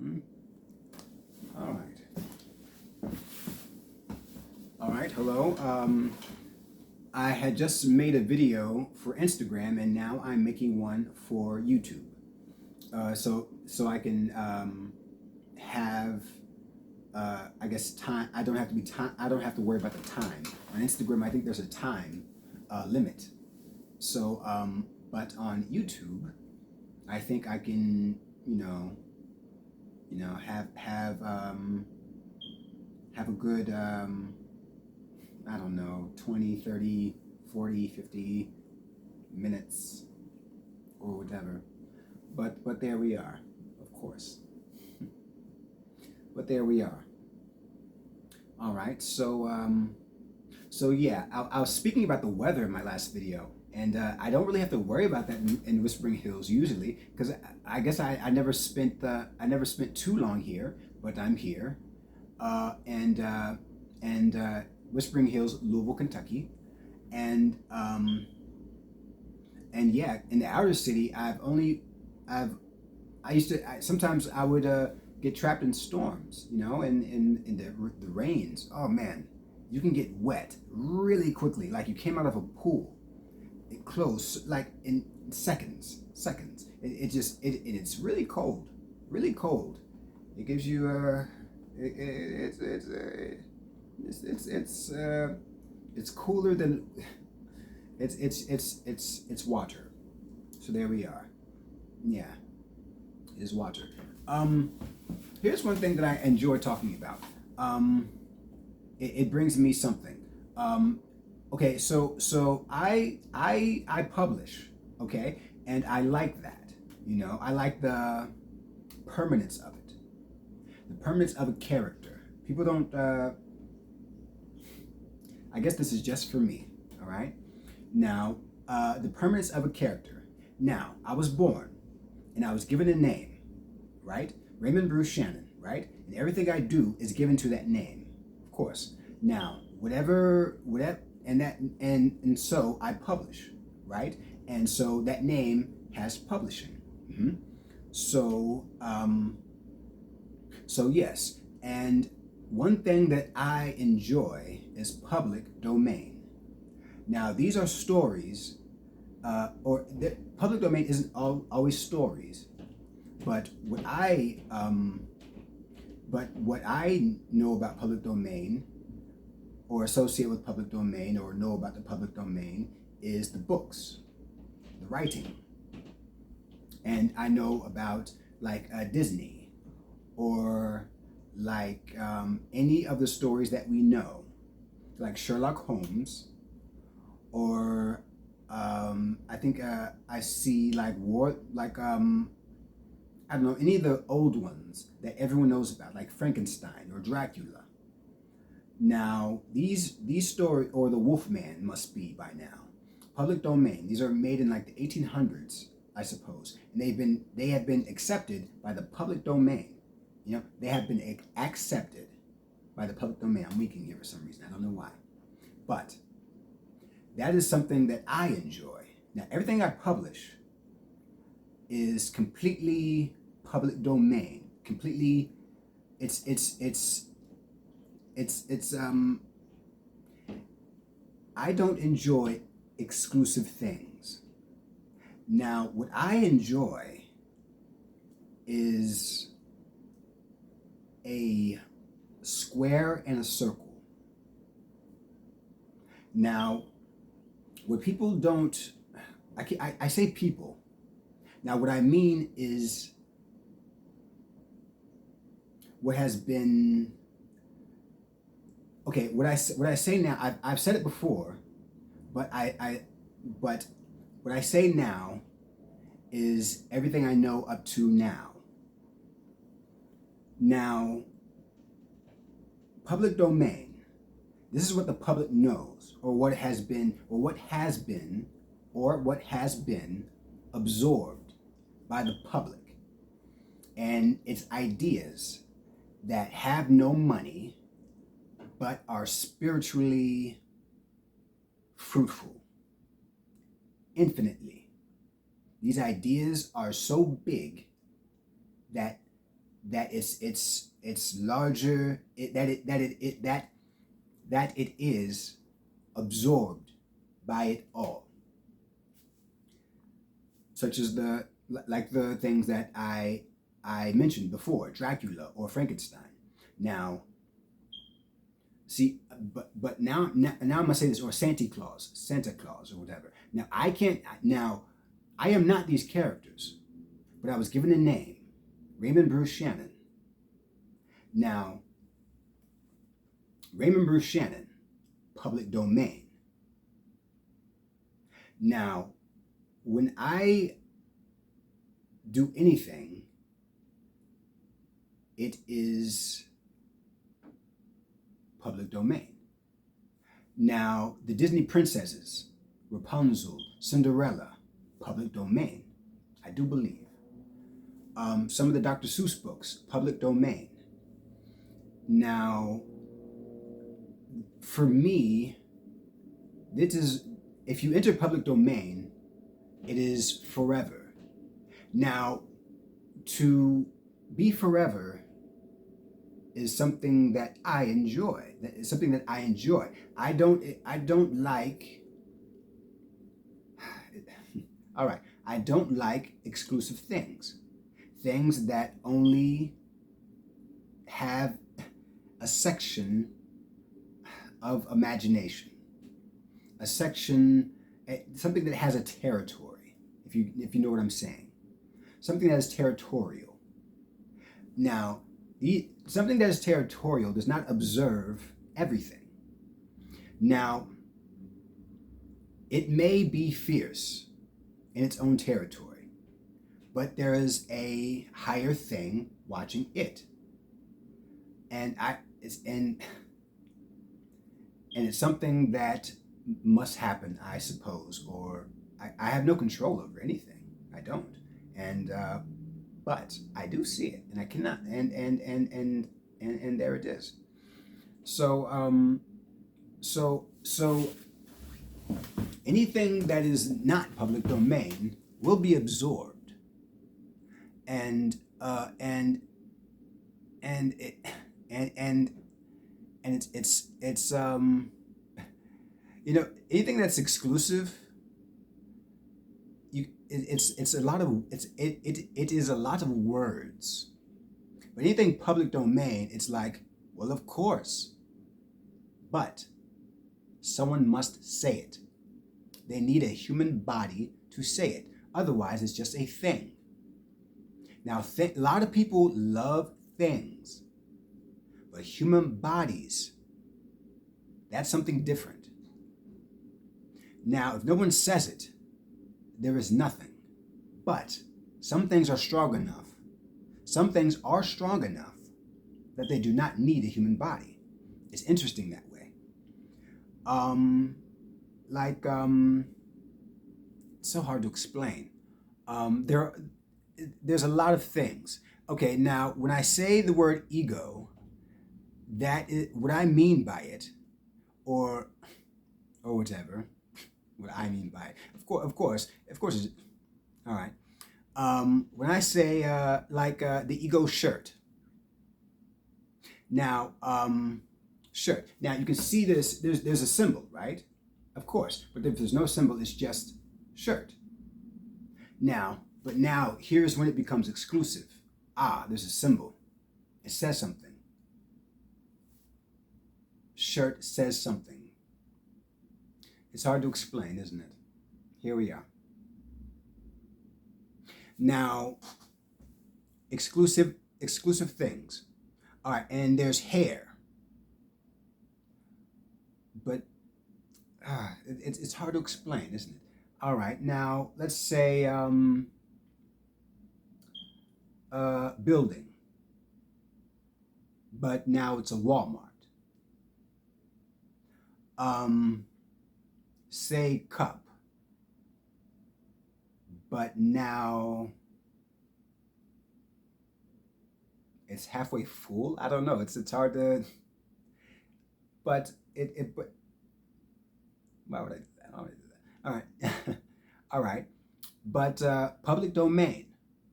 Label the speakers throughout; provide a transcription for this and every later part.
Speaker 1: Hmm? All right. All right. Hello. I had just made a video for Instagram, and now I'm making one for YouTube. So I can have I guess time. I don't have to be time. I don't have to worry about the time on Instagram. I think there's a time limit. But on YouTube, I think I can, have a good, I don't know, 20, 30, 40, 50 minutes or whatever. But there we are, of course. But there we are. All right. So yeah, I was speaking about the weather in my last video, and I don't really have to worry about that in Whispering Hills usually, because I guess I never spent too long here, but I'm here, uh, and uh, and Whispering Hills, Louisville, Kentucky, and um, and yeah, in the outer city, I've I used to sometimes I would get trapped in storms, and in the rains. Oh man, you can get wet really quickly, like you came out of a pool. It closed like in seconds. It's really cold. It gives you it, it's cooler than it's water. So there we are. Yeah, is water. Um, Here's one thing that I enjoy talking about. Um, it brings me something. Um, okay, so I publish, okay, and I like that. I like the permanence of it, the permanence of a character. People don't. I guess this is just for me. All right. Now, the permanence of a character. Now, I was born, and I was given a name, right? Raymond Bruce Shannon, right? And everything I do is given to that name, of course. Now, whatever, and so I publish, right? And so that name has publishing. Mm-hmm. So, so yes, and one thing that I enjoy is public domain. Now, these are stories, or the public domain isn't always stories, but what I know about public domain, or associate with public domain, or know about the public domain, is the books, the writing, and I know about like Disney, or like any of the stories that we know, like Sherlock Holmes, or I think I see like I don't know, any of the old ones that everyone knows about, like Frankenstein or Dracula. Now, these stories, or the Wolfman must be by now, public domain. These are made in like the 1800s, I suppose, and they have been accepted by the public domain. They have been accepted by the public domain. I'm weaking here for some reason. I don't know why, but that is something that I enjoy. Now, everything I publish is completely public domain. Completely, it's it's it's it's. I don't enjoy exclusive things. Now, what I enjoy is a square and a circle. Now, what people don't, I say people. Now, what I mean is what has been, okay. What I say now, I've said it before, but but what I say now is everything I know up to now. Now, public domain. This is what the public knows, or what has been, or what has been absorbed by the public, and its ideas that have no money but are spiritually fruitful infinitely. These ideas are so big that that it's larger, that it is absorbed by it all, such as the things that I mentioned before, Dracula or Frankenstein. Now, see, but now I'm gonna say this, or Santa Claus or whatever. Now I can't. Now I am not these characters, but I was given a name, Raymond Bruce Shannon. Now, Raymond Bruce Shannon, public domain. Now, when I do anything, it is public domain. Now, the Disney princesses, Rapunzel, Cinderella, public domain, I do believe. Some of the Dr. Seuss books, public domain. Now, for me, this is, if you enter public domain, it is forever. Now, to be forever is something that I enjoy. That is something that I enjoy. I don't like. All right. I don't like exclusive things. Things that only have a section of imagination. A section, something that has a territory, if you know what I'm saying. Something that is territorial. Now, something that is territorial does not observe everything. Now, it may be fierce in its own territory, but there is a higher thing watching it. And it's something that must happen, I suppose, or I have no control over anything. I don't. And but I do see it, and I cannot, and there it is. So so anything that is not public domain will be absorbed, and it and it's anything that's exclusive, it's a lot of it is a lot of words. But anything public domain, it's like, well, of course, but someone must say it. They need a human body to say it. Otherwise, it's just a thing. Now, a lot of people love things, but human bodies, that's something different. Now, if no one says it, there is nothing. But some things are strong enough. Some things are strong enough that they do not need a human body. It's interesting that way. It's so hard to explain. There's a lot of things. Okay, now when I say the word ego, that is what I mean by it, or whatever. What I mean by it. Of course. All right. When I say the ego shirt. Now, shirt. Now you can see this. There's a symbol, right? Of course. But if there's no symbol, it's just shirt. Now, here's when it becomes exclusive. There's a symbol. It says something. Shirt says something. It's hard to explain, isn't it? Here we are. Now, exclusive things. All right, and there's hair. But it's hard to explain, isn't it? All right, now let's say building. But now it's a Walmart. Say cup. But now it's halfway full. I don't know. It's hard to. But but why would I do that? I don't want to do that. All right, all right. But public domain.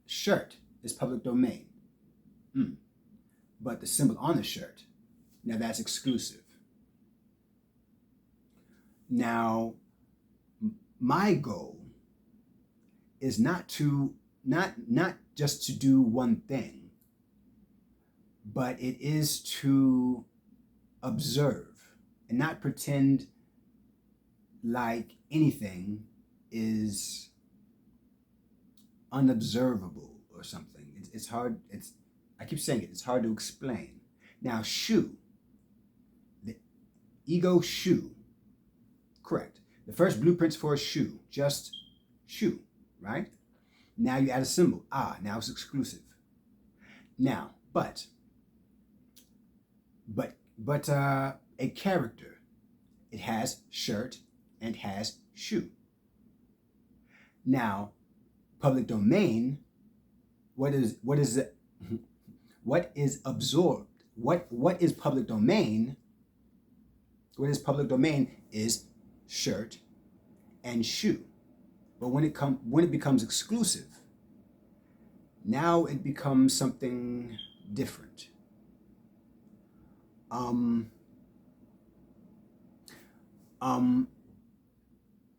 Speaker 1: Shirt is public domain. Mm. But the symbol on the shirt, now that's exclusive. Now, my goal is not just to do one thing, but it is to observe and not pretend like anything is unobservable or something. It's hard. I keep saying it. It's hard to explain. Now, shoe, the ego shoe, correct. The first blueprints for a shoe, just shoe, right? Now you add a symbol. Now it's exclusive. Now, but a character, it has shirt and has shoe. Now, public domain, what is it? What is absorbed? What is public domain? What is public domain is shirt and shoe. But when it becomes exclusive, now it becomes something different.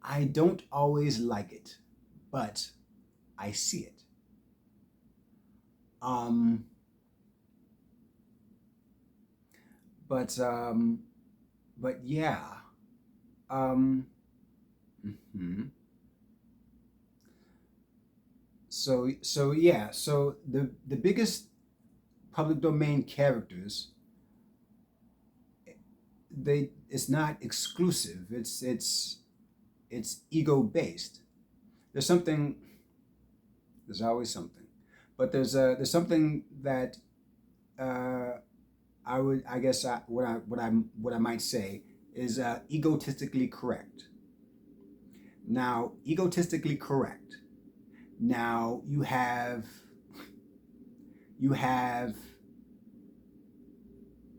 Speaker 1: I don't always like it, but I see it. But yeah. Mm-hmm. So yeah. So the biggest public domain characters, it's not exclusive. It's ego based. There's something. There's always something, but there's something that I guess what I might say is egotistically correct. Now, egotistically correct. Now you have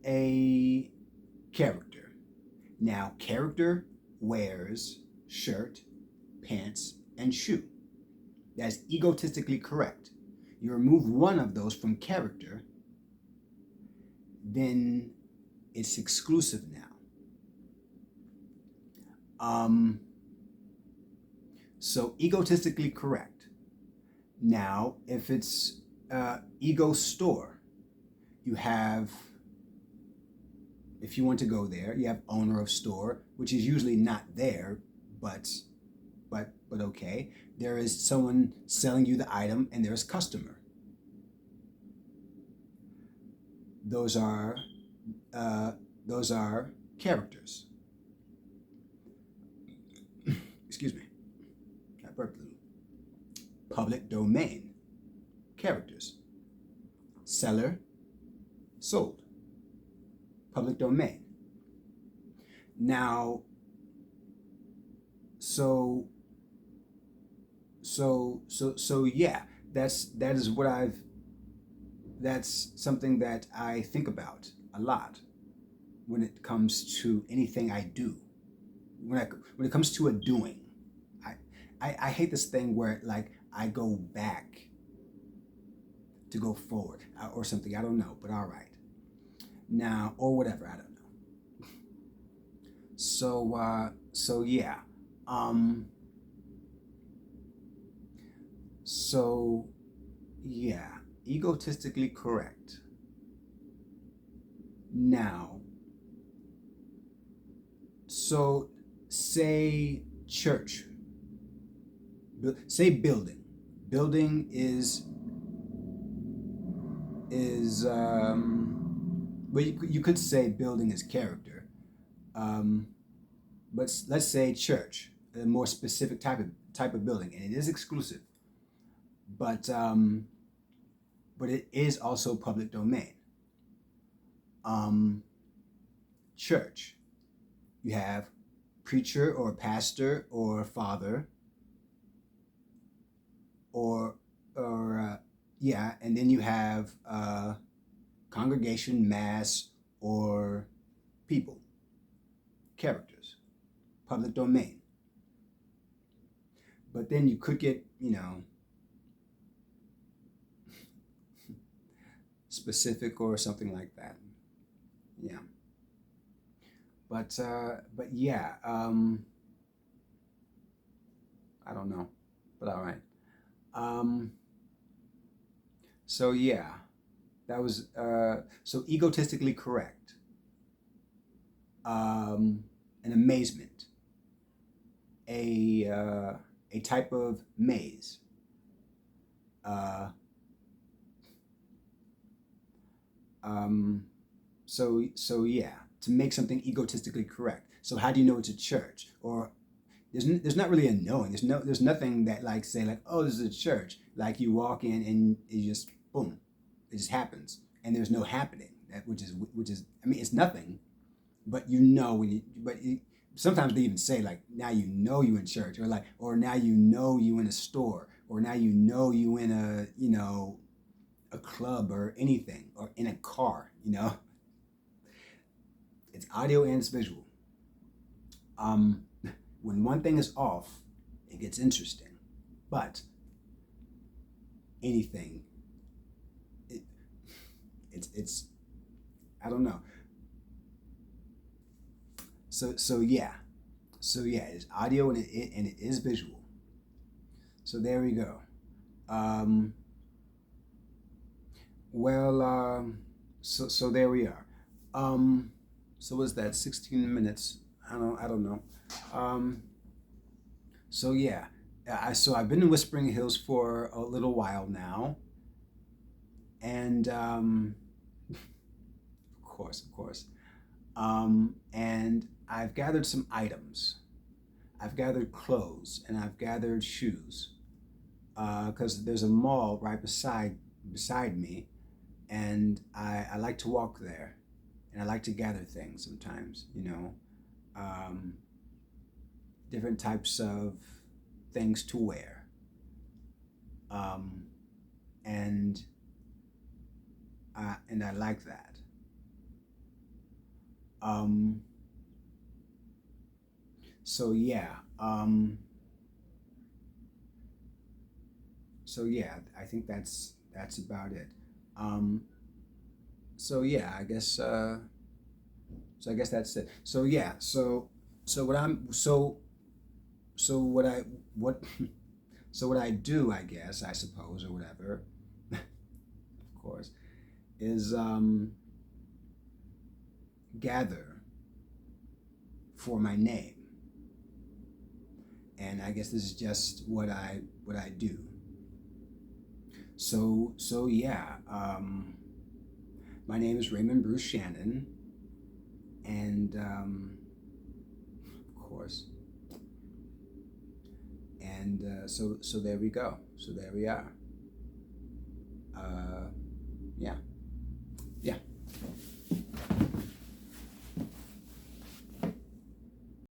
Speaker 1: a character. Now, character wears shirt, pants, and shoe. That's egotistically correct. You remove one of those from character, then it's exclusive now. So egotistically correct. Now, if it's ego store, you have, if you want to go there, you have owner of store, which is usually not there, but okay. There is someone selling you the item, and there's customer. Those are characters. Excuse me. I burped a little. Public domain characters. Seller, sold. Public domain. Now, so yeah, that's something that I think about a lot when it comes to anything I do. When it comes to a doing, I hate this thing where like I go back to go forward or something. I don't know, but all right. Now or whatever, I don't know. So yeah. So yeah, egotistically correct. Now, so say church, say building. Building is well, you could say building is character, but let's say church, a more specific type of building, and it is exclusive, but it is also public domain. Church, you have preacher or pastor or father, or yeah, and then you have congregation, mass, or people, characters, public domain. But then you could get, specific or something like that. Yeah. But yeah, I don't know, but all right. Um, so yeah, that was so egotistically correct. Um, an amazement, a type of maze. Uh, um, so yeah, to make something egotistically correct. So how do you know it's a church? Or there's not really a knowing. There's nothing that like say like, oh, this is a church. Like you walk in and it just boom, it just happens, and there's no happening. That which is I mean it's nothing, but you know when you but it, sometimes they even say like now you know you in church, or like, or now you know you in a store, or now you know you in a, you know, a club or anything, or in a car, you know. It's audio and it's visual. um when one thing is off, it gets interesting, but anything, it, it's I don't know. So yeah, it's audio and it is visual. So there we go. um Well, so there we are. Um, so was that 16 minutes? I don't know. Um, so yeah, I've been in Whispering Hills for a little while now, and of course, and I've gathered some items. I've gathered clothes and I've gathered shoes, because there's a mall right beside me, and I like to walk there, and I like to gather things sometimes, you know, um, different types of things to wear, um, and I like that. Um, so yeah, so yeah, I think that's about it. Um, so yeah, I guess that's it. So yeah, so what I'm so what so what I do, I guess, I suppose, or whatever, of course, is gather for my name, and I guess this is just what I do. So yeah, my name is Raymond Bruce Shannon, and of course, and so there we go. So there we are. Uh, yeah.